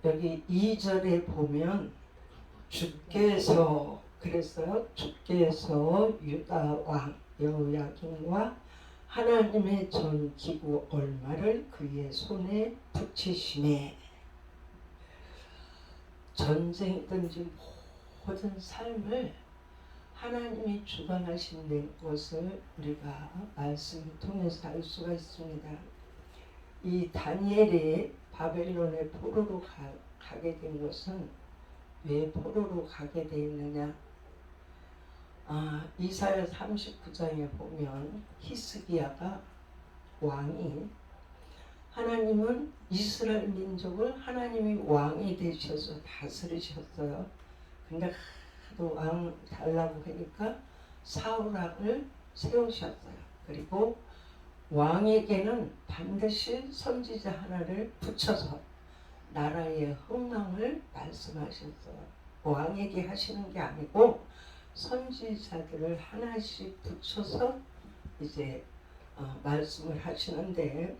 여기 2절에 보면 주께서 그랬어요. 주께서 유다 왕 여호야김과 하나님의 전 기구 얼마를 그의 손에 붙이시매. 전쟁이든지 모든 삶을 하나님이 주관하시는 것을 우리가 말씀을 통해서 알 수가 있습니다. 이 다니엘이 바벨론의 포로로 가게 된 것은 왜 포로로 가게 되었느냐? 이사야 39장에 보면 히스기야가 왕이, 하나님은 이스라엘 민족을 하나님이 왕이 되셔서 다스리셨어요. 근데 하도 왕 달라고 하니까 사울 왕을 세우셨어요. 그리고 왕에게는 반드시 선지자 하나를 붙여서 나라의 흥망을 말씀하셨어요. 왕에게 하시는 게 아니고 선지자들을 하나씩 붙여서 이제 말씀을 하시는데,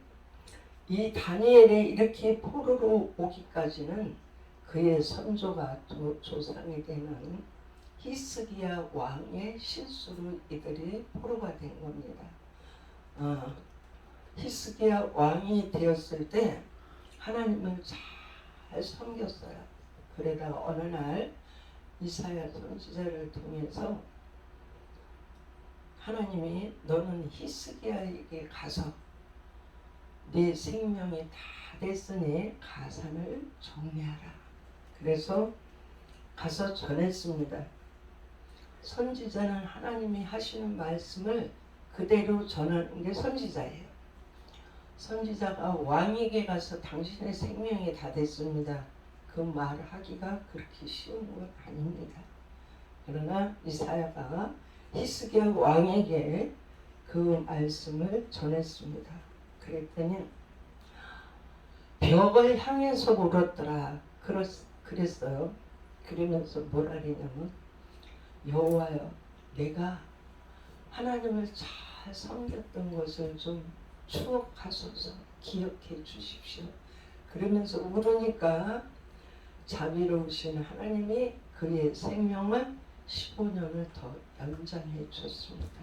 이 다니엘이 이렇게 포로로 오기까지는 그의 선조가 조상이 되는 히스기야 왕의 실수로 이들이 포로가 된 겁니다. 히스기야 왕이 되었을 때 하나님을 잘 섬겼어요. 그러다가 어느 날 이사야 선지자를 통해서 하나님이 너는 히스기야에게 가서 네 생명이 다 됐으니 가산을 정리하라. 그래서 가서 전했습니다. 선지자는 하나님이 하시는 말씀을 그대로 전하는 게 선지자예요. 선지자가 왕에게 가서 당신의 생명이 다 됐습니다, 그 말을 하기가 그렇게 쉬운 건 아닙니다. 그러나 이사야가 히스기야 왕에게 그 말씀을 전했습니다. 그랬더니 벽을 향해서 울었더라 그랬어요. 그러면서 뭐라 그러냐면, 여호와여, 내가 하나님을 잘 섬겼던 것을 좀 추억하소서, 기억해 주십시오. 그러면서 울으니까 자비로우신 하나님이 그의 생명을 15년을 더 연장해 줬습니다.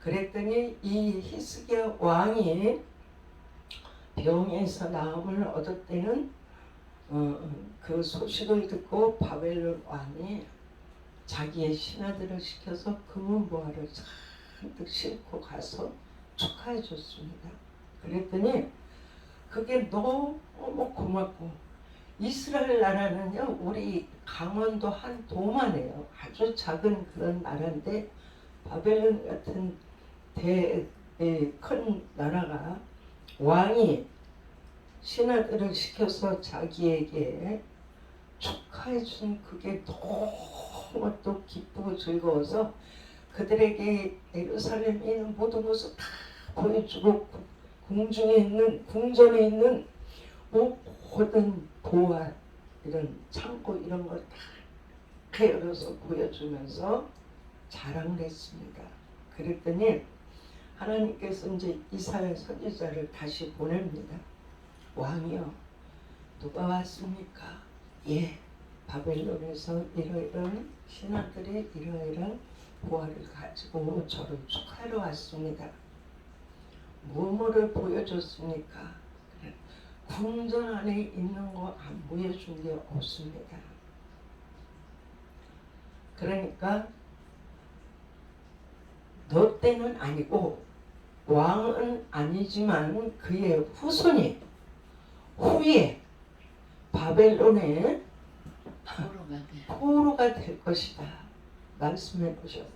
그랬더니 이 히스기야 왕이 병에서 나음을 얻었다는 그 소식을 듣고 바벨론 왕이 자기의 신하들을 시켜서 금은보화를 잔뜩 싣고 가서 축하해 줬습니다. 그랬더니 그게 너무 고맙고, 이스라엘 나라는요, 우리 강원도 한 도만해요. 아주 작은 그런 나라인데 바벨론 같은 큰 나라가 왕이 신하들을 시켜서 자기에게 축하해 준 그게 너무 또 기쁘고 즐거워서 그들에게 예루살렘에 있는 모든 것을 다 보여주고, 궁전에 있는 모든 보화, 이런 창고 이런 걸 다 열어서 보여주면서 자랑을 했습니다. 그랬더니 하나님께서 이제 이사야 선지자를 다시 보냅니다. 왕이여, 누가 왔습니까? 예, 바벨론에서 이러이러한 신하들이 이러이러한 보화를 가지고 저를 축하하러 왔습니다. 뭐뭐를 보여줬습니까? 그래, 궁전 안에 있는 거 안 보여준 게 없습니다. 그러니까 너 때는 아니고, 왕은 아니지만 그의 후손이 후에 바벨론의 포로가 될 것이다 말씀해 보셨어요.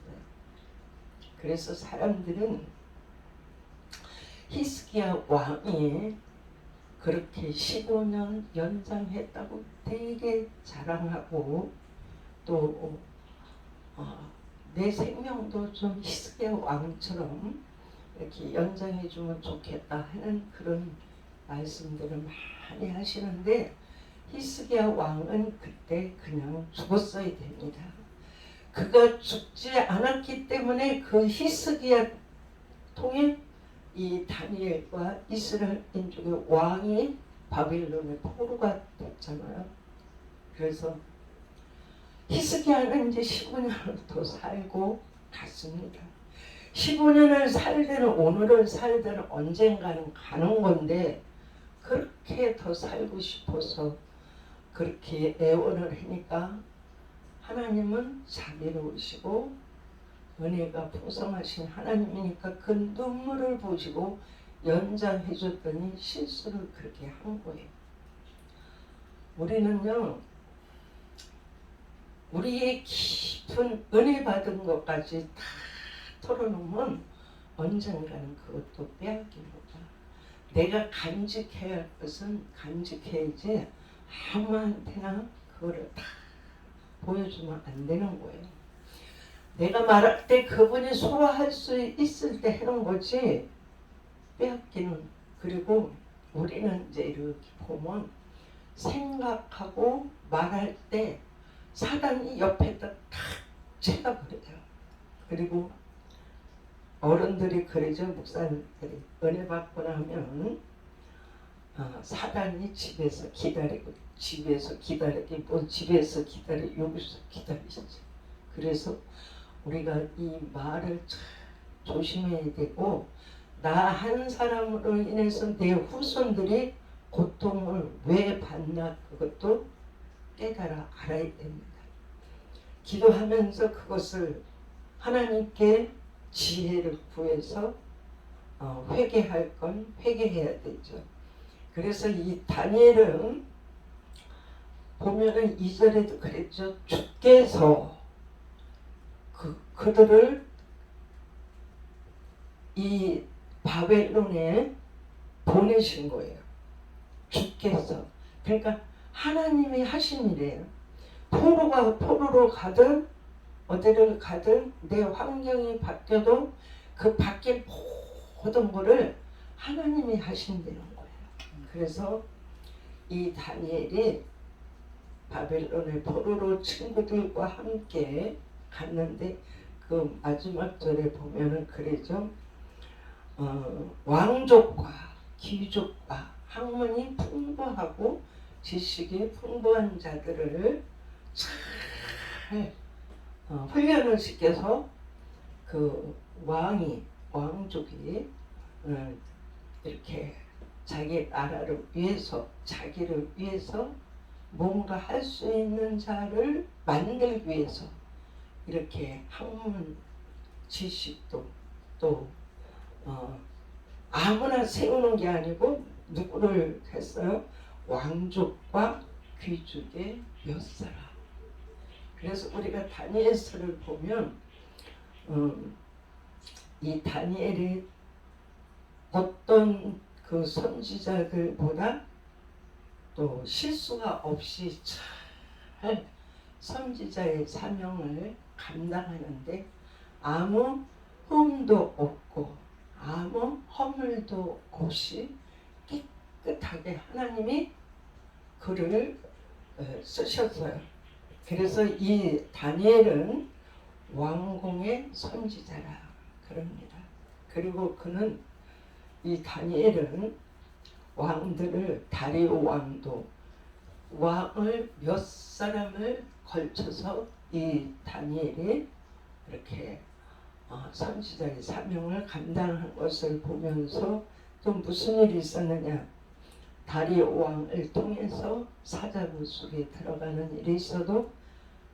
그래서 사람들은 히스기야 왕이 그렇게 15년 연장했다고 되게 자랑하고, 또 내 생명도 좀 히스기야 왕처럼 이렇게 연장해 주면 좋겠다 하는 그런 말씀들을 많이 하시는데, 히스기야 왕은 그때 그냥 죽었어야 됩니다. 그가 죽지 않았기 때문에 그 히스기야 통해 이 다니엘과 이스라엘 민족의 왕이 바빌론의 포로가 됐잖아요. 그래서 히스기야는 이제 15년을 더 살고 갔습니다. 15년을 살든 오늘을 살든 언젠가는 가는 건데 그렇게 더 살고 싶어서 그렇게 애원을 하니까 하나님은 자비로우시고 은혜가 풍성하신 하나님이니까 그 눈물을 보시고 연장해 줬더니 실수를 그렇게 한 거예요. 우리는요, 우리의 깊은 은혜 받은 것까지 다 털어놓으면 언젠가는 그것도 빼앗깁니다. 내가 간직해야 할 것은 간직해야지 아무한테나 그거를 다 보여주면 안 되는 거예요. 내가 말할 때 그분이 소화할 수 있을 때 하는 거지 빼앗기는. 그리고 우리는 이제 이렇게 보면 생각하고 말할 때 사단이 옆에다 탁 채가버려요. 그리고 어른들이 그러죠. 목사님들이 은혜 받고 나면 사단이 집에서 기다리고 집에서 여기서 기다리시죠. 그래서 우리가 이 말을 참 조심해야 되고 나 한 사람으로 인해서 내 후손들이 고통을 왜 받나 그것도 깨달아 알아야 됩니다. 기도하면서 그것을 하나님께 지혜를 구해서 회개할 건 회개해야 되죠. 그래서 이 다니엘은 보면은 2절에도 그랬죠. 주께서 그들을 이 바벨론에 보내신 거예요. 주께서. 그러니까 하나님이 하신 일이에요. 포로로 가든 어디를 가든 내 환경이 바뀌어도 그 밖에 모든 것을 하나님이 하신다는 거예요. 그래서 이 다니엘이 바벨론의 포로로 친구들과 함께 갔는데 그 마지막 절에 보면은 그러죠. 왕족과 귀족과 학문이 풍부하고 지식이 풍부한 자들을 잘 훈련을 시켜서 그 왕족이 이렇게 자기 나라를 위해서 자기를 위해서 뭔가 할 수 있는 자를 만들기 위해서 이렇게 학문 지식도 또 아무나 세우는 게 아니고 누구를 했어요? 왕족과 귀족의 몇 사람. 그래서 우리가 다니엘서를 보면 이 다니엘이 어떤 그 선지자들보다 또 실수가 없이 잘 선지자의 사명을 감당하는데 아무 흠도 없고 아무 허물도 없이 깨끗하게 하나님이 그를 쓰셨어요. 그래서 이 다니엘은 왕궁의 선지자라 그럽니다. 그리고 그는 이 다니엘은 왕들을 다리오 왕도 왕을 몇 사람을 걸쳐서 이 다니엘이 이렇게 선지자의 사명을 감당한 것을 보면서 또 무슨 일이 있었느냐. 다리오 왕을 통해서 사자굴 속에 들어가는 일이 있어도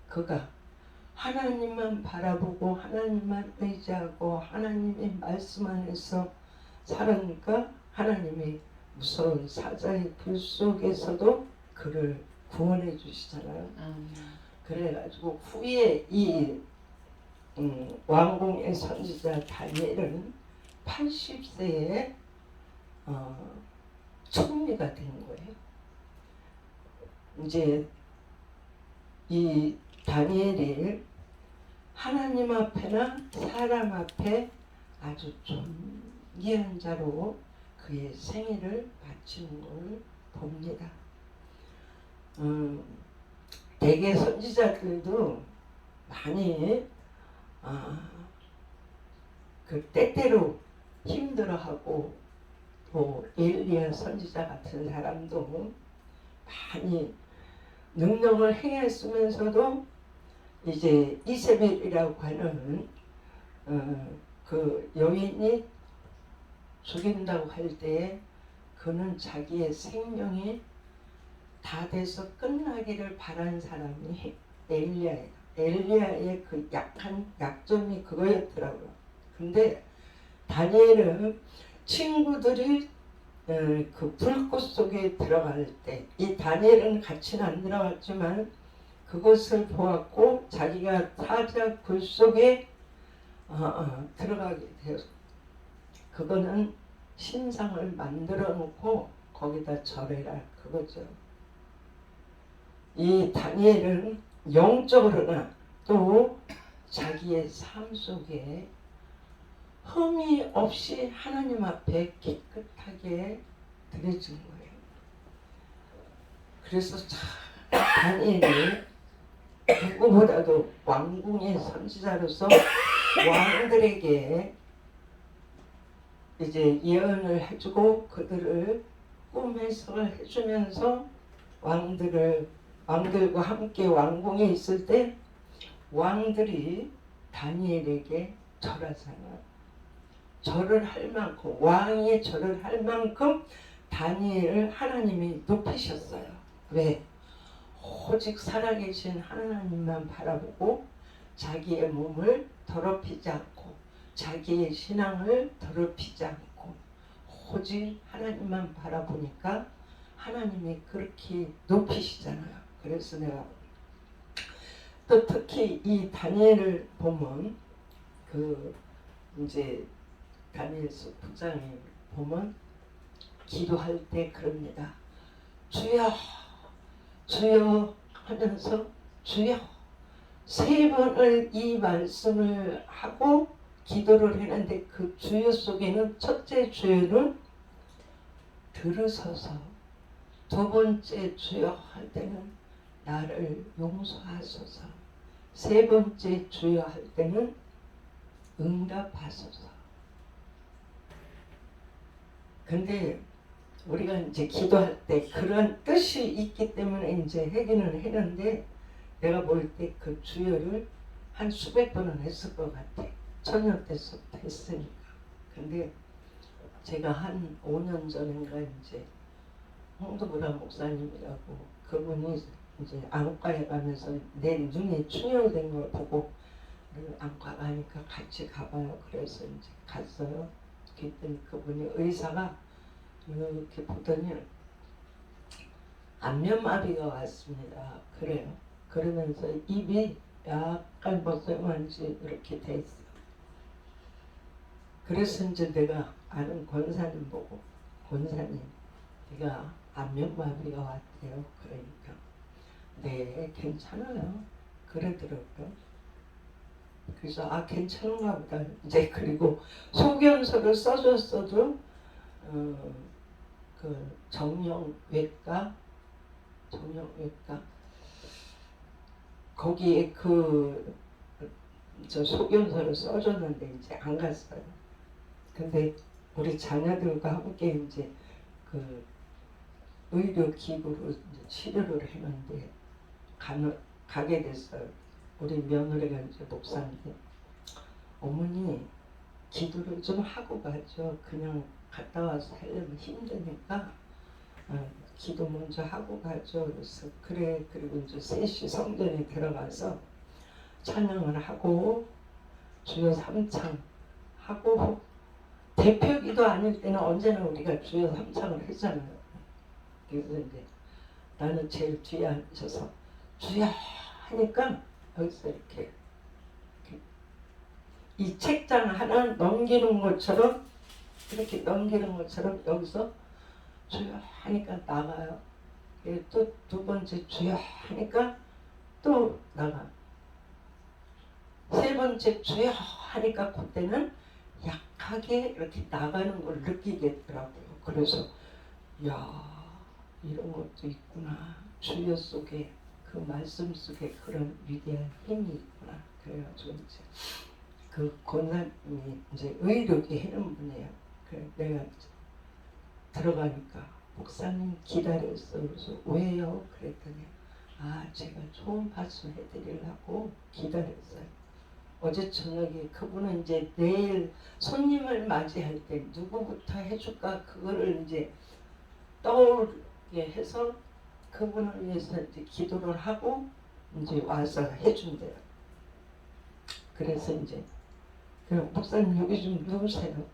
그가 하나님만 바라보고 하나님만 의지하고 하나님의 말씀 안에서 살으니까 하나님이 무서운 사자의 불 속에서도 그를 구원해 주시잖아요. 그래가지고 후에 이 왕궁의 선지자 다니엘은 80세에 총리가 된 거예요. 이제 이 다니엘이 하나님 앞에나 사람 앞에 아주 존귀한 자로 그의 생애를 마치는 걸 봅니다. 대개 선지자들도 많이 그 때때로 힘들어하고 또 엘리야 선지자 같은 사람도 많이 능력을 행했으면서도 이제 이세벨이라고 하는 그 여인이 죽인다고 할 때에 그는 자기의 생명이 다 돼서 끝나기를 바란 사람이 엘리야예요. 엘리야의 그 약점이 그거였더라고요. 근데 다니엘은 친구들이 그 불꽃 속에 들어갈 때 이 다니엘은 같이는 안 들어갔지만 그것을 보았고 자기가 사자 굴 속에 들어가게 되었어. 그거는 신상을 만들어 놓고 거기다 절해라 그거죠. 이 다니엘은 영적으로나 또 자기의 삶 속에 흠이 없이 하나님 앞에 깨끗하게 드려진 거예요. 그래서 다니엘이 누구보다도 왕궁의 선지자로서 왕들에게 이제 예언을 해주고 그들을 꿈 해석을 해주면서 왕들과 함께 왕궁에 있을 때 왕들이 다니엘에게 절하잖아요. 절을 할 만큼 왕이 절을 할 만큼 다니엘을 하나님이 높이셨어요. 왜? 오직 살아계신 하나님만 바라보고 자기의 몸을 더럽히지 않고 자기의 신앙을 더럽히지 않고 오직 하나님만 바라보니까 하나님이 그렇게 높이시잖아요. 그래서 내가 또 특히 이 다니엘을 보면 그 이제 다니엘서 9장에 보면 기도할 때 그럽니다. 주여 주여 하면서 주여 세 번을 이 말씀을 하고 기도를 했는데 그 주여 속에는 첫째 주여는 들으소서, 두 번째 주여 할 때는 나를 용서하소서, 세 번째 주여 할 때는 응답하소서. 근데 우리가 이제 기도할 때 그런 뜻이 있기 때문에 이제 하기는 했는데 내가 볼 때 그 주여를 한 수백 번은 했을 것 같아. 천년 때부터 했으니까. 근데 제가 한 5년 전인가 이제 홍도부라 목사님이라고 그분이 이제 안과에 가면서 내 눈이 충혈된 걸 보고 안과 가니까 같이 가봐요. 그래서 이제 갔어요. 그랬더니 그분이 의사가 이렇게 보더니 안면마비가 왔습니다. 그래요. 그러면서 입이 약간 벗어만지 이렇게 돼 있어. 그래서 이제 내가 아는 권사님 보고 권사님 네가 안면마비가 왔대요. 그러니까 네 괜찮아요. 그러더라고요. 그래서 괜찮은가 보다. 이제 그리고 소견서를 써줬어도 그 정형외과 거기에 저 소견서를 써줬는데 이제 안 갔어요. 근데 우리 자녀들과 함께 이제 그 의료기구로 이제 치료를 했는데 가게 됐어요. 우리 며느리가 이제 목사인데 어머니 기도를 좀 하고 가죠. 그냥 갔다 와서 하려면 힘드니까 기도 먼저 하고 가죠. 그래서 그래. 그리고 이제 셋이 성전에 들어가서 찬양을 하고 주여 삼창 하고 대표기도 아닐 때는 언제나 우리가 주여 삼창을 했잖아요. 그래서 이제 나는 제일 뒤에 앉아서 주여 하니까 여기서 이렇게 이 책장 하나 넘기는 것처럼 이렇게 넘기는 것처럼 여기서 주여 하니까 나가요. 또 두 번째 주여 하니까 또 나가. 세 번째 주여 하니까 그때는 약하게 이렇게 나가는 걸 느끼겠더라고요. 그래서 야 이런 것도 있구나. 주여 속에 그 말씀 속에 그런 위대한 힘이 있구나. 그래가지고 이제 그 권사님이 이제 의료계 하는 분이에요. 그래 내가 들어가니까 목사님 기다렸어. 그래서 왜요? 그랬더니 제가 좋은 말씀 해드리려고 기다렸어요. 어제 저녁에 그분은 이제 내일 손님을 맞이할 때 누구부터 해줄까 그거를 이제 떠오르게 해서 그분을 위해서 이제 기도를 하고 이제 와서 해준대요. 그래서 이제 목사님 여기 좀 누우세요.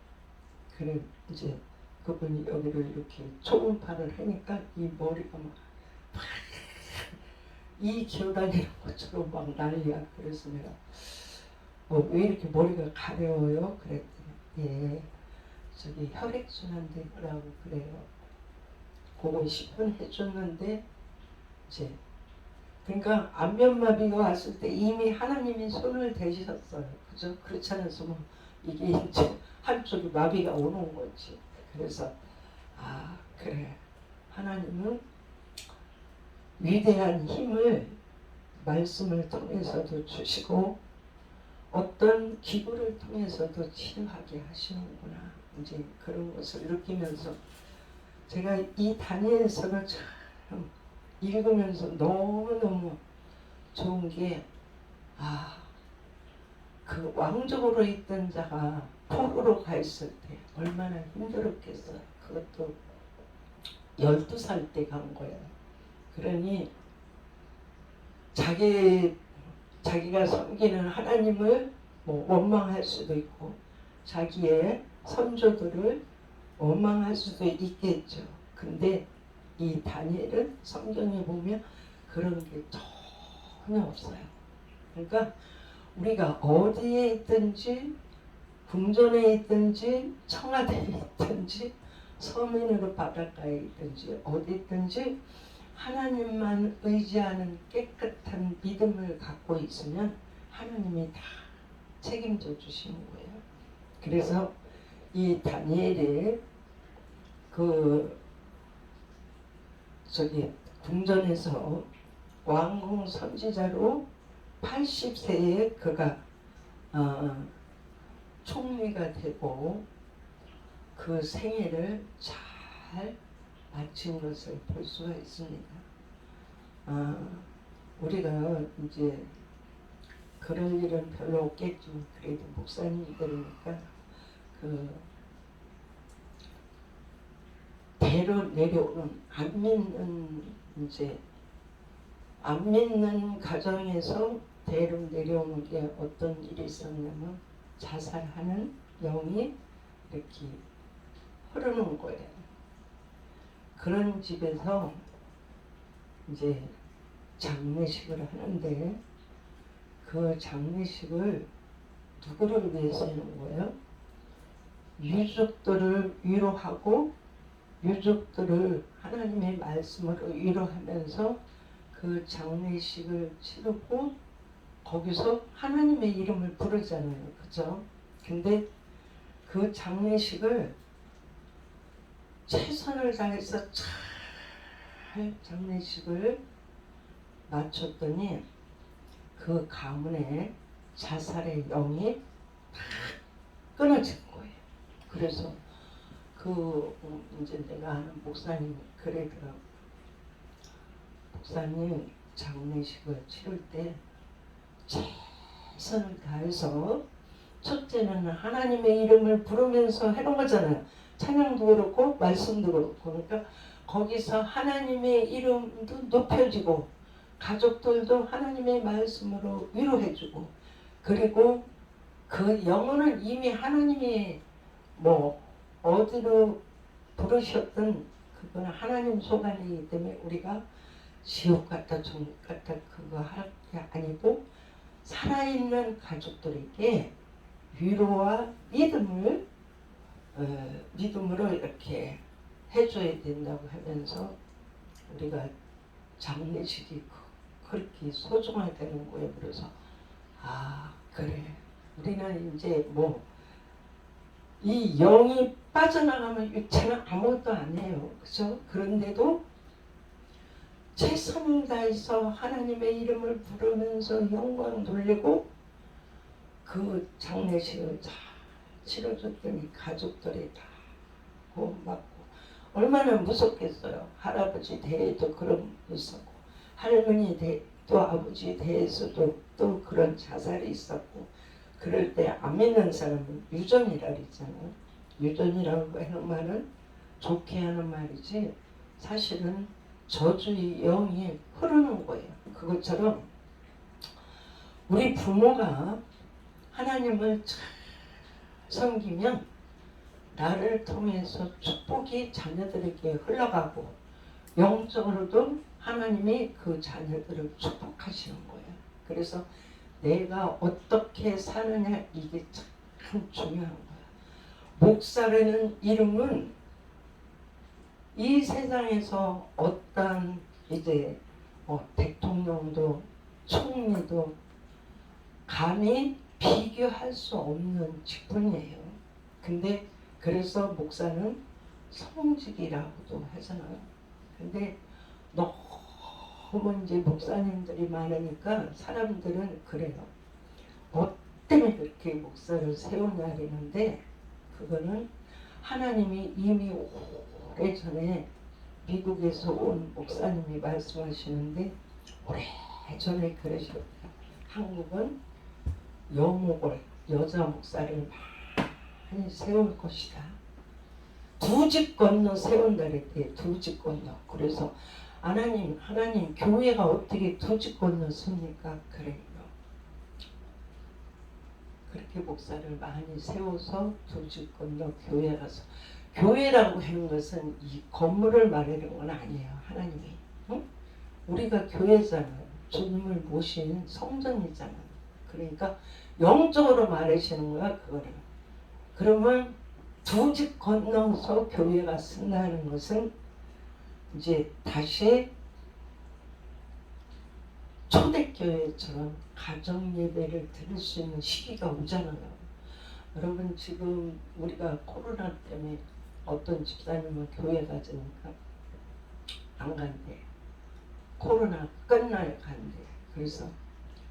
그래 이제 그분이 여기를 이렇게 초음파를 하니까 이 머리가 막 이 기어다니는 것처럼 막 난리야. 그래서 내가 왜 이렇게 머리가 가려워요? 그랬더니 저기 혈액순환되라고 그래요. 그거 10분 해줬는데 이제 그러니까 안면마비가 왔을 때 이미 하나님이 손을 대셨어요. 그죠? 그렇지 않았으면 이게 이제 한쪽이 마비가 오는 거지. 그래서 그래 하나님은 위대한 힘을 말씀을 통해서도 주시고 어떤 기구를 통해서도 치료하게 하시는구나. 이제 그런 것을 느끼면서 제가 이 다니엘서를 참 읽으면서 너무너무 좋은 게 그 왕족으로 있던 자가 포로로 가 있을 때 얼마나 힘들었겠어요. 그것도 12살 때 간 거예요. 그러니 자기가 섬기는 하나님을 원망할 수도 있고 자기의 선조들을 원망할 수도 있겠죠. 근데 이 다니엘은 성경에 보면 그런 게 전혀 없어요. 그러니까 우리가 어디에 있든지 궁전에 있든지 청와대에 있든지 서민으로 바닷가에 있든지 어디 있든지 하나님만 의지하는 깨끗한 믿음을 갖고 있으면 하나님이 다 책임져 주시는 거예요. 그래서 이 다니엘이 궁전에서 왕궁 선지자로 80세에 그가 총리가 되고 그 생애를 잘 마친 것을 볼 수가 있습니다. 우리가 이제 그럴 일은 별로 없겠지만 그래도 목사님들이니까 대로 내려오는 안 믿는 가정에서 대로 내려오는 게 어떤 일이 있었냐면 자살하는 영이 이렇게 흐르는 거예요. 그런 집에서 이제 장례식을 하는데 그 장례식을 누구를 위해서 하는 거예요? 유족들을 위로하고 유족들을 하나님의 말씀으로 위로하면서 그 장례식을 치르고 거기서 하나님의 이름을 부르잖아요. 그죠? 근데 그 장례식을 최선을 다해서 잘 장례식을 마쳤더니 그 가문에 자살의 영이 끊어진 거예요. 그래서 이제 내가 아는 목사님이 그러더라고. 목사님 장례식을 치를 때 최선을 다해서 첫째는 하나님의 이름을 부르면서 해놓은 거잖아요. 찬양도 그렇고 말씀도 그렇고. 그러니까 거기서 하나님의 이름도 높여지고 가족들도 하나님의 말씀으로 위로해주고 그리고 그 영혼은 이미 하나님이 어디로 부르셨든 그거는 하나님 소관이기 때문에 우리가 지옥 갔다 천국 갔다 그거 할 게 아니고 살아있는 가족들에게 위로와 믿음으로 이렇게 해줘야 된다고 하면서 우리가 장례식이 그렇게 소중하다는 거예요. 그래서 그래 우리는 이제 이 영이 빠져나가면 육체는 아무것도 안 해요. 그죠? 그런데도 최선을 다해서 하나님의 이름을 부르면서 영광 돌리고 그 장례식을 잘 치러줬더니 가족들이 다 고맙고 얼마나 무섭겠어요. 할아버지 대에도 그런 게 있었고 할머니 대 또 아버지 대에서도 또 그런 자살이 있었고 그럴 때 안 믿는 사람은 유전이라 그랬잖아요. 유전이라고 하는 말은 좋게 하는 말이지 사실은 저주의 영이 흐르는 거예요. 그것처럼 우리 부모가 하나님을 잘 섬기면 나를 통해서 축복이 자녀들에게 흘러가고 영적으로도 하나님이 그 자녀들을 축복하시는 거예요. 그래서 내가 어떻게 사느냐 이게 참 중요한 거예요. 목사라는 이름은 이 세상에서 어떤 이제 대통령도 총리도 감히 비교할 수 없는 직분이에요. 근데 그래서 목사는 성직이라고도 하잖아요. 근데 너무 이제 목사님들이 많으니까 사람들은 그래요. 뭐 때문에 그렇게 목사를 세우냐 그러는데 그거는 하나님이 이미 오래전에 미국에서 온 목사님이 말씀하시는데 오래전에 그러셨대요. 한국은 여목을 여자 목사를 많이 세울 것이다. 두 집 건너 세운다 그랬대요. 두 집 건너. 그래서 하나님 교회가 어떻게 두 집 건너 섭니까? 그래요. 그렇게 목사를 많이 세워서 두 집 건너 교회 가서 교회라고 하는 것은 이 건물을 말하는 건 아니에요. 하나님이. 응? 우리가 교회잖아요. 주님을 모신 성전이잖아요. 그러니까 영적으로 말하시는 거야 그거를. 그러면 두 집 건너서 교회가 쓴다는 것은 이제 다시 초대교회처럼 가정 예배를 드릴 수 있는 시기가 오잖아요. 여러분 지금 우리가 코로나 때문에 어떤 집사님은 교회 가자니까 안 간대. 코로나 끝나야 간대. 그래서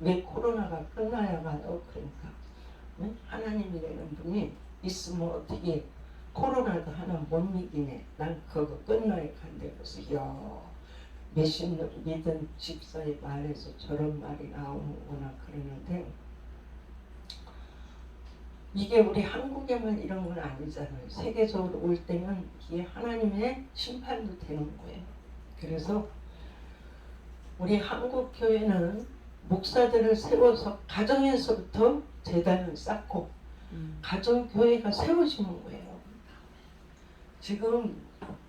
왜 코로나가 끝나야 가요? 그러니까 하나님이라는 분이 있으면 어떻게 코로나도 하나 못 이기네. 난 그거 끝나야 간대. 그래서 몇십 년 믿은 집사의 말에서 저런 말이 나오는구나 그러는데 이게 우리 한국에만 이런 건 아니잖아요. 세계적으로 올 때는 이게 하나님의 심판도 되는 거예요. 그래서 우리 한국 교회는 목사들을 세워서 가정에서부터 재단을 쌓고 가정교회가 세워지는 거예요. 지금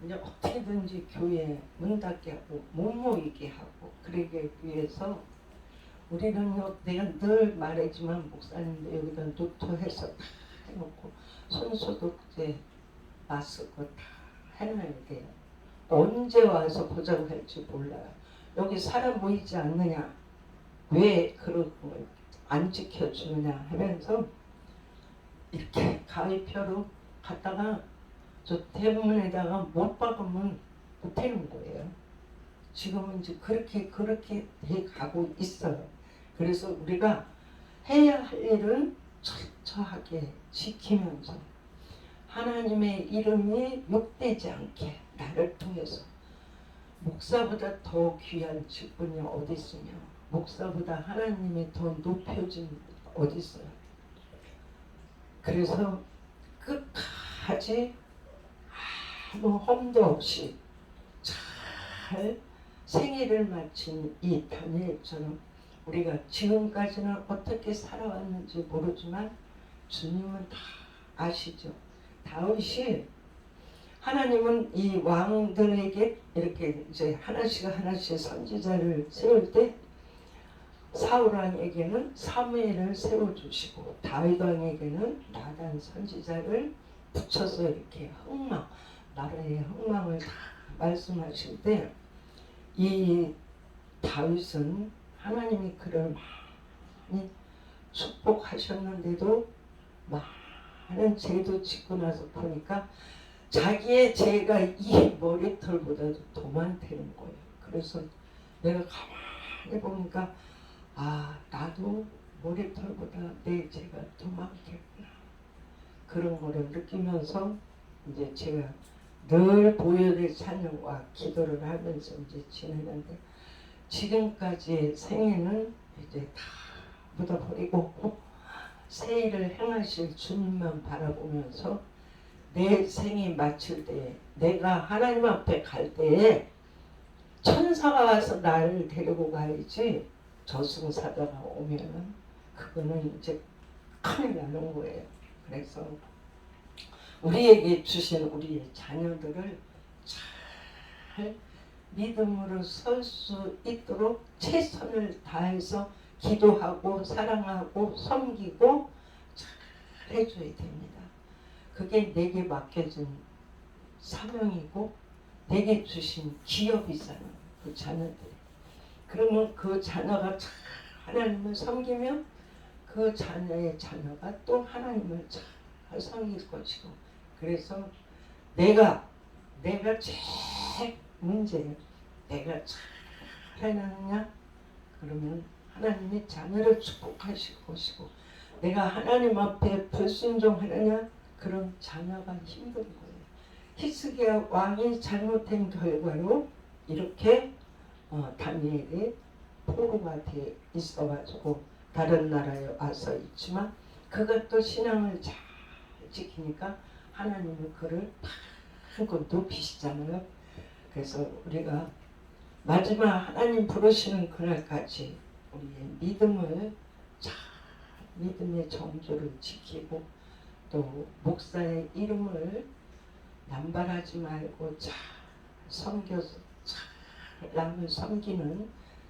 이제 어떻게든지 교회 문 닫게 하고 못 모이게 하고 그러기 위해서 우리는 내가 늘 말하지만 목사님들 여기다 노트해서 다 해놓고 손소독제 마스크 다 해놔야 돼요. 언제 와서 보자고 할지 몰라요. 여기 사람 모이지 않느냐 왜 그런 걸 안 지켜주느냐 하면서 이렇게 가위표로 갖다가 저 대문에다가 못 박으면 못 되는 거예요. 지금은 이제 그렇게 돼 가고 있어요. 그래서 우리가 해야 할 일은 철저하게 지키면서 하나님의 이름이 욕되지 않게 나를 통해서 목사보다 더 귀한 직분이 어디 있으며 목사보다 하나님이 더 높여진 어디 있어요. 그래서 끝까지 아무 험도 없이 잘 생애를 마친 이 다니엘처럼 우리가 지금까지는 어떻게 살아왔는지 모르지만 주님은 다 아시죠. 다윗이 하나님은 이 왕들에게 이렇게 이제 하나씩 선지자를 세울 때 사울 왕에게는 사무엘을 세워주시고 다윗 왕에게는 나단 선지자를 붙여서 이렇게 나라의 흥망을 다 말씀하실 때 이 다윗은 하나님이 그를 많이 축복하셨는데도 많은 죄도 짓고 나서 보니까 자기의 죄가 이 머리털보다도 더 많다는 거예요. 그래서 내가 가만히 보니까 나도 머리털보다 내 죄가 더 많겠구나. 그런 거를 느끼면서 이제 제가 늘 보혈의 찬양과 기도를 하면서 이제 지내는데 지금까지의 생애는 이제 다 묻어버리고 새 일을 행하실 주님만 바라보면서 내 생이 마칠 때에 내가 하나님 앞에 갈 때에 천사가 와서 나를 데리고 가야지 저승사자가 오면은 그거는 이제 큰일 나는 거예요. 그래서 우리에게 주신 우리의 자녀들을 잘 믿음으로 설 수 있도록 최선을 다해서 기도하고 사랑하고 섬기고 잘 해줘야 됩니다. 그게 내게 맡겨진 사명이고 내게 주신 기업이잖아요. 그 자녀들이. 그러면 그 자녀가 잘 하나님을 섬기면 그 자녀의 자녀가 또 하나님을 잘 섬길 것이고 그래서 내가 제일 문제예요. 내가 잘 해놨냐? 그러면 하나님의 자녀를 축복하실 것이고 내가 하나님 앞에 불순종하느냐? 그런 자녀가 힘든 거예요. 히스기야 왕이 잘못된 결과로 이렇게 다니엘이 포로가 돼 있어가지고 다른 나라에 와서 있지만 그것도 신앙을 잘 지키니까 하나님이 그를 한껏 높이시잖아요. 그래서 우리가 마지막 하나님 부르시는 그날까지 우리의 믿음을 잘 믿음의 정조를 지키고 또 목사의 이름을 남발하지 말고 잘 섬겨서 잘 남을 섬기는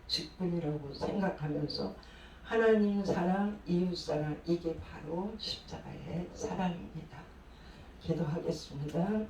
직분이라고 생각하면서 하나님 사랑, 이웃 사랑 이게 바로 십자가의 사랑입니다. 기도하겠습니다.